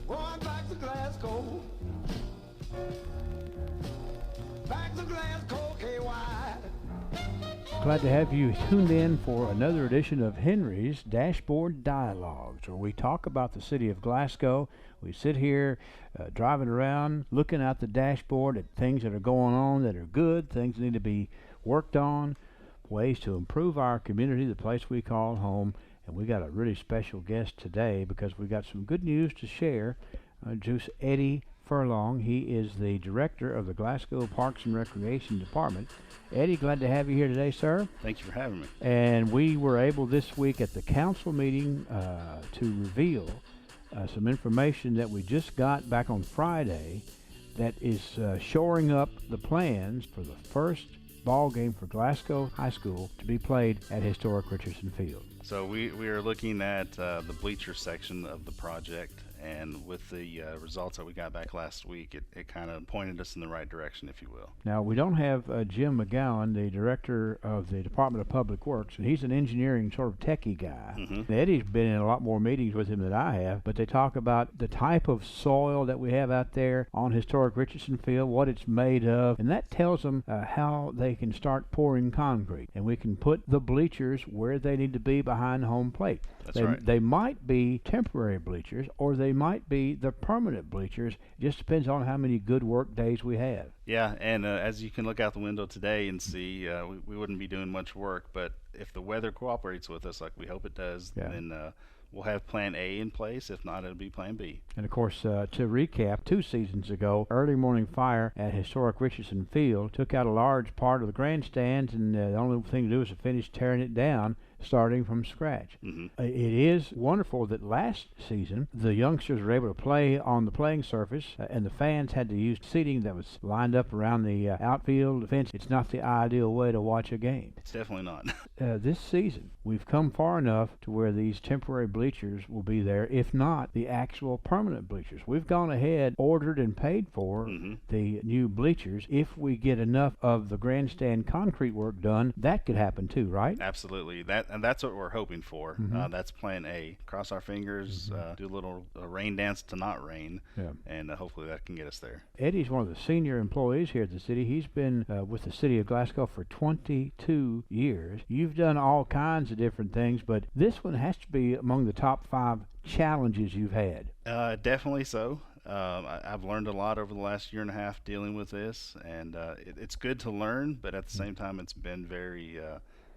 Going back to Glasgow. Back to Glasgow, KY. Glad to have you tuned in for another edition of Henry's Dashboard Dialogues, where we talk about the city of Glasgow. We sit here driving around, looking at the dashboard at things that are going on that are good, things that need to be worked on, ways to improve our community, the place we call home. And we got a really special guest today because we got some good news to share. Juice Eddie Furlong. He is the director of the Glasgow Parks and Recreation Department. Eddie, glad to have you here today, sir. Thank you for having me. And we were able this week at the council meeting to reveal some information that we just got back on Friday that is shoring up the plans for the first ball game for Glasgow High School to be played at historic Richardson Field. So we are looking at the bleacher section of the project, and with the results that we got back last week, it kind of pointed us in the right direction, if you will. Now, we don't have Jim McGowan, the director of the Department of Public Works, and he's an engineering sort of techie guy. Mm-hmm. Eddie's been in a lot more meetings with him than I have, but they talk about the type of soil that we have out there on historic Richardson Field, what it's made of, and that tells them how they can start pouring concrete, and we can put the bleachers where they need to be behind home plate. That's right. They might be temporary bleachers, or they might be the permanent bleachers. It just depends on how many good work days we have. Yeah, and as you can look out the window today and see, we wouldn't be doing much work, but if the weather cooperates with us like we hope it does, then we'll have Plan A in place. If not, it'll be Plan B. And of course, to recap, 2 seasons ago, early morning fire at historic Richardson Field took out a large part of the grandstands, and the only thing to do is to finish tearing it down, starting from scratch. Mm-hmm. It is wonderful that last season the youngsters were able to play on the playing surface, and the fans had to use seating that was lined up around the outfield fence. It's not the ideal way to watch a game. It's definitely not. This season, we've come far enough to where these temporary bleachers will be there, if not the actual permanent bleachers. We've gone ahead, ordered and paid for the new bleachers. If we get enough of the grandstand concrete work done, that could happen too, right? Absolutely. That's what we're hoping for. That's Plan A. Cross our fingers, do a little rain dance to not rain, and hopefully that can get us there. Eddie's one of the senior employees here at the city. He's been with the city of Glasgow for 22 years. You've done all kinds of different things, but this one has to be among the top 5 challenges you've had. Definitely so. I've learned a lot over the last year and a half dealing with this, and it's good to learn, but at the same time it's been very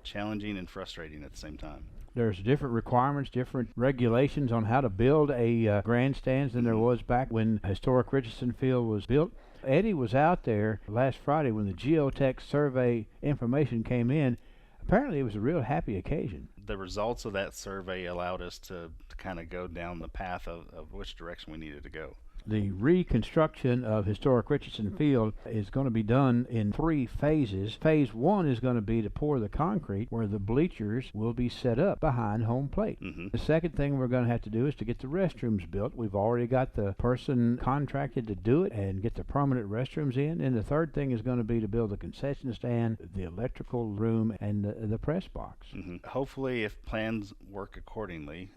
challenging and frustrating at the same time. There's different requirements, different regulations on how to build a grandstands than there was back when historic Richardson Field was built. Eddie was out there last Friday when the geotech survey information came in. Apparently it was a real happy occasion. The results of that survey allowed us to kind of go down the path of which direction we needed to go. The reconstruction of historic Richardson Field is going to be done in 3 phases. Phase 1 is going to be to pour the concrete where the bleachers will be set up behind home plate. The second thing we're going to have to do is to get the restrooms built. We've already got the person contracted to do it and get the permanent restrooms in. And the third thing is going to be to build the concession stand, the electrical room, and the press box. Hopefully, if plans work accordingly,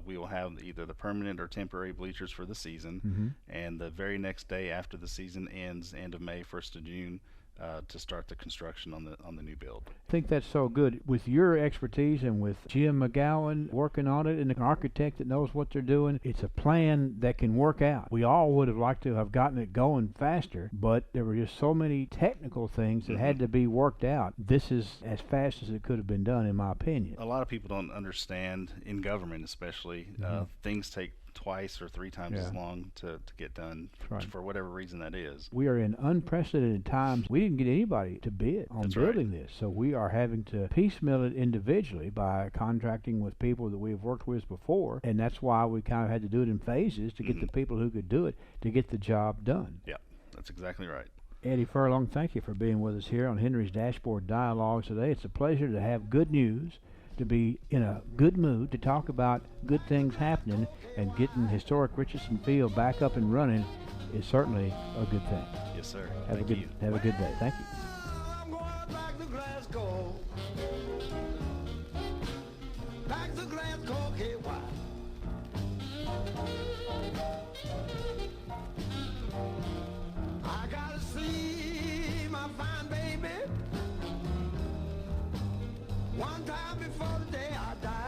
we will have either the permanent or temporary bleachers for the season. And the very next day after the season ends, end of May, 1st of June, to start the construction on the new build. I think that's so good. With your expertise and with Jim McGowan working on it and an architect that knows what they're doing, it's a plan that can work out. We all would have liked to have gotten it going faster, but there were just so many technical things that had to be worked out. This is as fast as it could have been done, in my opinion. A lot of people don't understand, in government especially, things take twice or 3 times as long to get done for whatever reason that is. We are in unprecedented times. We didn't get anybody to bid on building this, so we are having to piecemeal it individually by contracting with people that we've worked with before, and that's why we kind of had to do it in phases to get the people who could do it to get the job done. Yeah, that's exactly right. Eddie Furlong, thank you for being with us here on Henry's Dashboard Dialogues today. It's a pleasure to have good news, to be in a good mood, to talk about good things happening, and getting historic Richardson Field back up and running is certainly a good thing. Yes, sir. Have a good day. Thank you. I'm going back to Glasgow. Back to Glasgow, KY. baby. One time before the day I die.